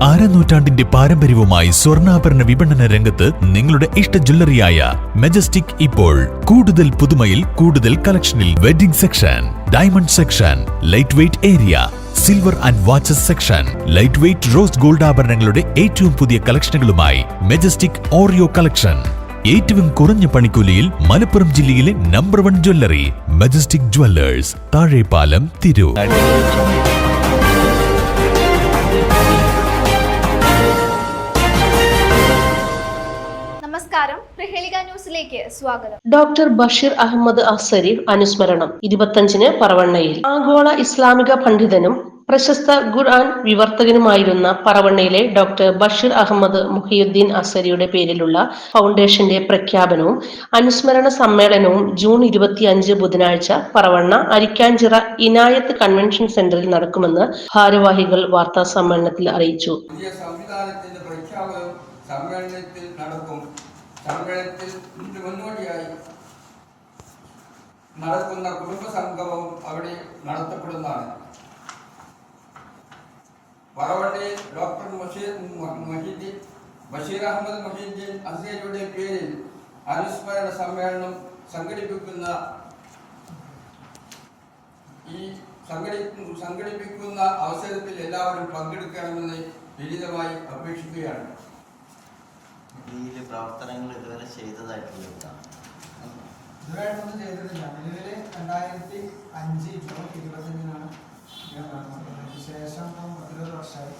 അരനൂറ്റാണ്ടിന്റെ പാരമ്പര്യവുമായി സ്വർണ്ണാഭരണ വിപണന രംഗത്ത് നിങ്ങളുടെ ഇഷ്ട ജ്വല്ലറിയായ മെജസ്റ്റിക് ഇപ്പോൾ കൂടുതൽ പുതുമയിൽ കൂടുതൽ കളക്ഷനിൽ wedding section, diamond section, light weight area, silver and watches section, light weight rose gold ആഭരണങ്ങളുടെ ഏറ്റവും പുതിയ കളക്ഷനുകളുമായി മെജസ്റ്റിക് ഓറിയോ കളക്ഷൻ. ഏറ്റവും കുറഞ്ഞ പണിക്കൂലിയിൽ മലപ്പുറം ജില്ലയിലെ number 1 jewellery majestic Jewellers, Thazhepalam, Tirur. നമസ്കാരം, പ്രഹേളിക ന്യൂസിലേക്ക് സ്വാഗതം. ഡോക്ടർ ബഷീർ അഹമ്മദ് അസരി അനുസ്മരണം 25-ന് പറവണ്ണയിൽ. ആഗോള ഇസ്ലാമിക പണ്ഡിതനും പ്രശസ്ത ഖുർആൻ വിവർത്തകനുമായിരുന്ന പറവണ്ണയിലെ ഡോക്ടർ ബഷീർ അഹമ്മദ് മുഹിയുദ്ദീൻ അസരിയുടെ പേരിലുള്ള ഫൗണ്ടേഷന്റെ പ്രഖ്യാപനവും അനുസ്മരണ സമ്മേളനവും ജൂൺ 25 ബുധനാഴ്ച പറവണ്ണ അരിക്കാഞ്ചിറ ഇനായത്ത് കൺവെൻഷൻ സെന്ററിൽ നടക്കുമെന്ന് ഭാരവാഹികൾ വാർത്താ സമ്മേളനത്തിൽ അറിയിച്ചു. സമ്മേളനത്തിൽ മുന്നോടിയായി നടക്കുന്ന കുടുംബ സംഗമം അവിടെ നടത്തപ്പെടുന്നതാണ്. പറവണ്ണയിൽ ഡോക്ടർ ബഷീർ അഹമ്മദ് മുഹീദ്ദീൻ അസരിയുടെ പേരിൽ അനുസ്മരണ സമ്മേളനം സംഘടിപ്പിക്കുന്ന അവസരത്തിൽ എല്ലാവരും പങ്കെടുക്കണമെന്ന് വിനീതമായി അപേക്ഷിക്കുകയാണ്. ഇതിലെ പ്രവർത്തനങ്ങൾ ഇതുവരെ ചെയ്തതായിട്ടുള്ള ഇതുവരെയൊന്നും ചെയ്തിട്ടില്ല. നിലവിൽ 2005 ജൂൺ 25-നാണ് ശേഷം 20 വർഷമായി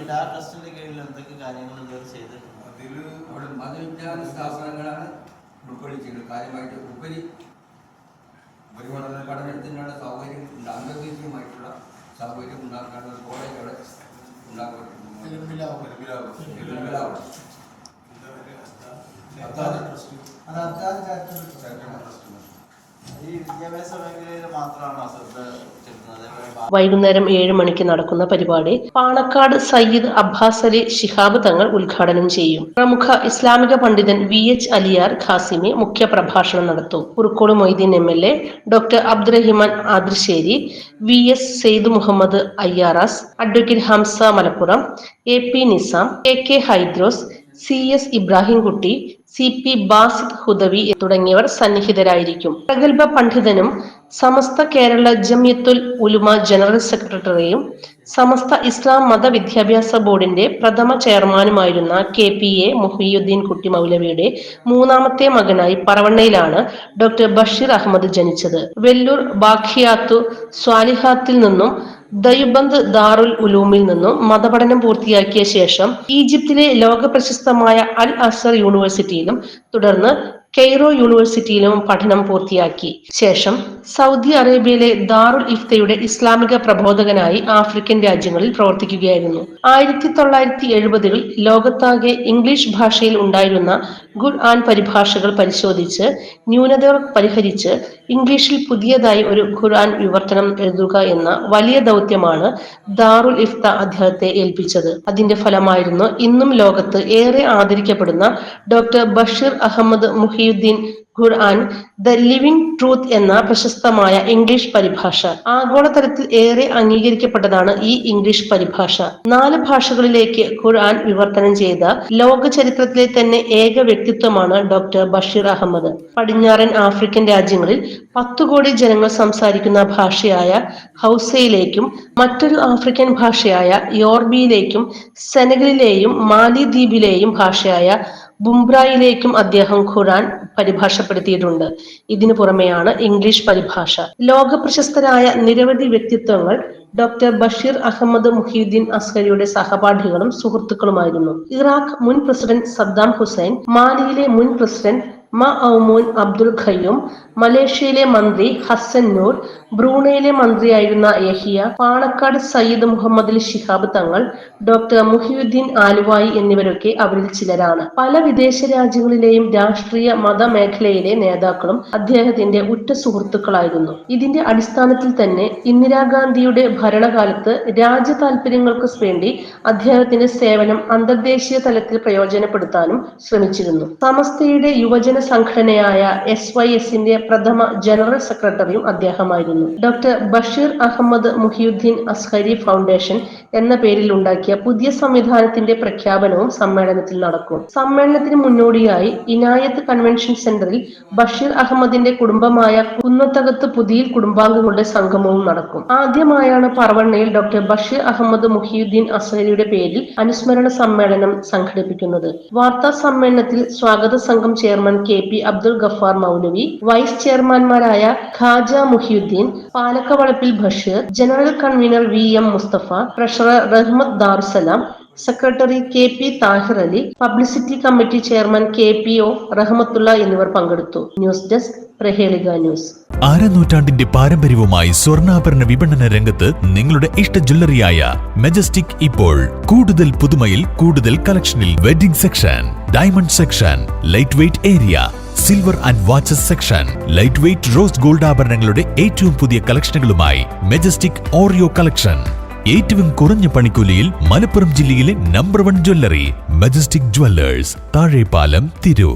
എല്ലാ ട്രസ്റ്റിന്റെ കീഴിൽ എന്തൊക്കെ കാര്യങ്ങൾ ഇതുവരെ ചെയ്തിട്ടുണ്ട്? അതിൽ അവിടെ മതവിജ്ഞാന സ്ഥാപനങ്ങളാണ് ഉൾക്കൊള്ളിച്ചിട്ടുള്ളത്. കാര്യമായിട്ട് പഠനത്തിനുള്ള സൗകര്യം, അന്തർദേശീയമായിട്ടുള്ള സൗകര്യം ഉണ്ടാക്കാനുള്ള കോളേജ് അവിടെ വൈകുന്നേരം 7 മണിക്ക് നടക്കുന്ന പരിപാടി പാണക്കാട് സയ്യിദ് അബ്ബാസ് അലി ശിഹാബ് തങ്ങൾ ഉദ്ഘാടനം ചെയ്യും. പ്രമുഖ ഇസ്ലാമിക പണ്ഡിതൻ VH അലിയാർ ഖാസിമി മുഖ്യ പ്രഭാഷണം നടത്തും. Kurukkode Moideen MLA, doctor Abdurahiman Adrasseri, VS Syed Muhammad Ayyaras, advocate Hamza Malappuram, AP Nizam, KK Haidros, CS Ibrahimkutty, CP Basid Hudawi തുടങ്ങിയവർ സന്നിഹിതരായിരിക്കും. പ്രഗത്ഭ പണ്ഡിതനും സമസ്ത കേരള ജമിയത്തുൽ ഉലുമ ജനറൽ സെക്രട്ടറിയും സമസ്ത ഇസ്ലാം മത വിദ്യാഭ്യാസ ബോർഡിന്റെ പ്രഥമ ചെയർമാനുമായിരുന്ന KPA മുഹിയുദ്ദീൻ കുട്ടി മൗലവിയുടെ 3ാമത്തെ മകനായി പറവണ്ണയിലാണ് ഡോക്ടർ ബഷീർ അഹമ്മദ് ജനിച്ചത്. വെല്ലൂർ ബാഖിയാത്തു സ്വാലിഹാത്തിൽ നിന്നും ദൈബന്ദ് ദാറുൽ ഉലൂമിൽ നിന്നും മതപഠനം പൂർത്തിയാക്കിയ ശേഷം ഈജിപ്തിലെ ലോകപ്രശസ്തമായ അൽ അസർ യൂണിവേഴ്സിറ്റിയിലും തുടർന്ന് കെയ്റോ യൂണിവേഴ്സിറ്റിയിലും പഠനം പൂർത്തിയാക്കി. ശേഷം സൗദി അറേബ്യയിലെ ദാറുൽ ഇഫ്തയുടെ ഇസ്ലാമിക പ്രബോധകനായി ആഫ്രിക്കൻ രാജ്യങ്ങളിൽ പ്രവർത്തിക്കുകയായിരുന്നു. 1970-കളിൽ ലോകത്താകെ ഇംഗ്ലീഷ് ഭാഷയിൽ ഉണ്ടായിരുന്ന ഖുർആൻ പരിഭാഷകൾ പരിശോധിച്ച് ന്യൂനതകൾ പരിഹരിച്ച് ഇംഗ്ലീഷിൽ പുതിയതായി ഒരു ഖുർആൻ വിവർത്തനം എഴുതുക എന്ന വലിയ ദൗത്യമാണ് ദാറുൽ ഇഫ്ത അദ്ദേഹത്തെ ഏൽപ്പിച്ചത്. അതിന്റെ ഫലമായിരുന്നു ഇന്നും ലോകത്ത് ഏറെ ആദരിക്കപ്പെടുന്ന doctor Basheer Ahmed Muhiyuddin Quran the living truth എന്ന പ്രശസ്തമായ ഇംഗ്ലീഷ് പരിഭാഷ. ആഗോളതലത്തിൽ ഏറെ അംഗീകരിക്കപ്പെട്ടതാണ് ഈ ഇംഗ്ലീഷ് പരിഭാഷ. 4 ഭാഷകളിലേക്ക് ഖുർആൻ വിവർത്തനം ചെയ്ത ലോക ചരിത്രത്തിലെ തന്നെ ഏക വ്യക്തിത്വമാണ് ഡോക്ടർ ബഷീർ അഹമ്മദ്. പടിഞ്ഞാറൻ ആഫ്രിക്കൻ രാജ്യങ്ങളിൽ 10 കോടി ജനങ്ങൾ സംസാരിക്കുന്ന ഭാഷയായ ഹൗസയിലേക്കും മറ്റൊരു ആഫ്രിക്കൻ ഭാഷയായ യോർബിയിലേക്കും സെനഗലിലെയും മാലിദ്വീപിലെയും ഭാഷയായ ബുംബ്രായിലേക്കും അദ്ദേഹം ഖുർആൻ പരിഭാഷപ്പെടുത്തിയിട്ടുണ്ട്. ഇതിനു പുറമെയാണ് ഇംഗ്ലീഷ് പരിഭാഷ. ലോക പ്രശസ്തരായ നിരവധി വ്യക്തിത്വങ്ങൾ ഡോക്ടർ ബഷീർ അഹമ്മദ് മുഹിയുദ്ദീൻ അസ്ഹരിയുടെ സഹപാഠികളും സുഹൃത്തുക്കളുമായിരുന്നു. ഇറാഖ് മുൻ പ്രസിഡന്റ് സദ്ദാം ഹുസൈൻ, മാലിയിലെ മുൻ പ്രസിഡന്റ് മഅ്മൂൻ അബ്ദുൽ ഖയ്യൂം, മലേഷ്യയിലെ മന്ത്രി ഹസൻ നൂർ, ബ്രൂണയിലെ മന്ത്രിയായിരുന്ന യഹിയ, പാണക്കാട് സയ്യിദ് മുഹമ്മദ് അലി ശിഹാബ് തങ്ങൾ, ഡോക്ടർ മുഹിയുദ്ദീൻ ആലുവായി എന്നിവരൊക്കെ അവരിൽ ചിലരാണ്. പല വിദേശ രാജ്യങ്ങളിലെയും രാഷ്ട്രീയ മത മേഖലയിലെ നേതാക്കളും അദ്ദേഹത്തിന്റെ ഉറ്റ സുഹൃത്തുക്കളായിരുന്നു. ഇതിന്റെ അടിസ്ഥാനത്തിൽ തന്നെ ഇന്ദിരാഗാന്ധിയുടെ ഭരണകാലത്ത് രാജ്യ താല്പര്യങ്ങൾക്ക് വേണ്ടി അദ്ദേഹത്തിന്റെ സേവനം അന്തർദേശീയ തലത്തിൽ പ്രയോജനപ്പെടുത്താനും ശ്രമിച്ചിരുന്നു. സമസ്തയുടെ യുവജന സംഘടനയായ SYSന്റെ പ്രഥമ ജനറൽ സെക്രട്ടറിയും അദ്ദേഹമായിരുന്നു. ഡോക്ടർ ബഷീർ അഹമ്മദ് മുഹിയുദ്ദീൻ അസ്ഹരി ഫൗണ്ടേഷൻ എന്ന പേരിൽ ഉണ്ടാക്കിയ പുതിയ സംവിധാനത്തിന്റെ പ്രഖ്യാപനവും സമ്മേളനത്തിൽ നടക്കും. സമ്മേളനത്തിന് മുന്നോടിയായി ഇനായത്ത് കൺവെൻഷൻ സെന്ററിൽ ബഷീർ അഹമ്മദിന്റെ കുടുംബമായ കുന്നത്തകത്ത് പുതിയിൽ കുടുംബാംഗങ്ങളുടെ സംഗമവും നടക്കും. ആദ്യമായാണ് പറവണ്ണയിൽ ഡോക്ടർ ബഷീർ അഹമ്മദ് മുഹിയുദ്ദീൻ അസ്ഹരിയുടെ പേരിൽ അനുസ്മരണ സമ്മേളനം സംഘടിപ്പിക്കുന്നത്. വാർത്താ സമ്മേളനത്തിൽ സ്വാഗത സംഘം chairman KP Abdul Gafar Moulavi, vice ചെയർമാൻമാരായ Khaja Muhiyuddin, Palakkavalappil Basheer, general convener VM Musthafa, treasurer Rahmath Darussalam, secretary KP Thahir Ali, publicity committee chairman KPO Rahmathulla എന്നിവർ പങ്കെടുത്തു. News desk Prahelika news. നൂറ്റാണ്ടിന്റെ പാരമ്പര്യവുമായി സ്വർണ്ണാഭരണ വിപണന രംഗത്ത് നിങ്ങളുടെ ഇഷ്ട ജ്വല്ലറിയായ മെജസ്റ്റിക് ഇപ്പോൾ കൂടുതൽ പുതുമയിൽ കൂടുതൽ കളക്ഷനിൽ wedding section, diamond section, light weight area, silver and watches section, light weight rose gold ആഭരണങ്ങളുടെ ഏറ്റവും പുതിയ കളക്ഷനുകളുമായി മെജസ്റ്റിക് ഓറിയോ കളക്ഷൻ. ഏറ്റവും കുറഞ്ഞ പണിക്കൂലിയിൽ മലപ്പുറം ജില്ലയിലെ number 1 jewellery majestic Jewellers, Thazhepalam, Tirur.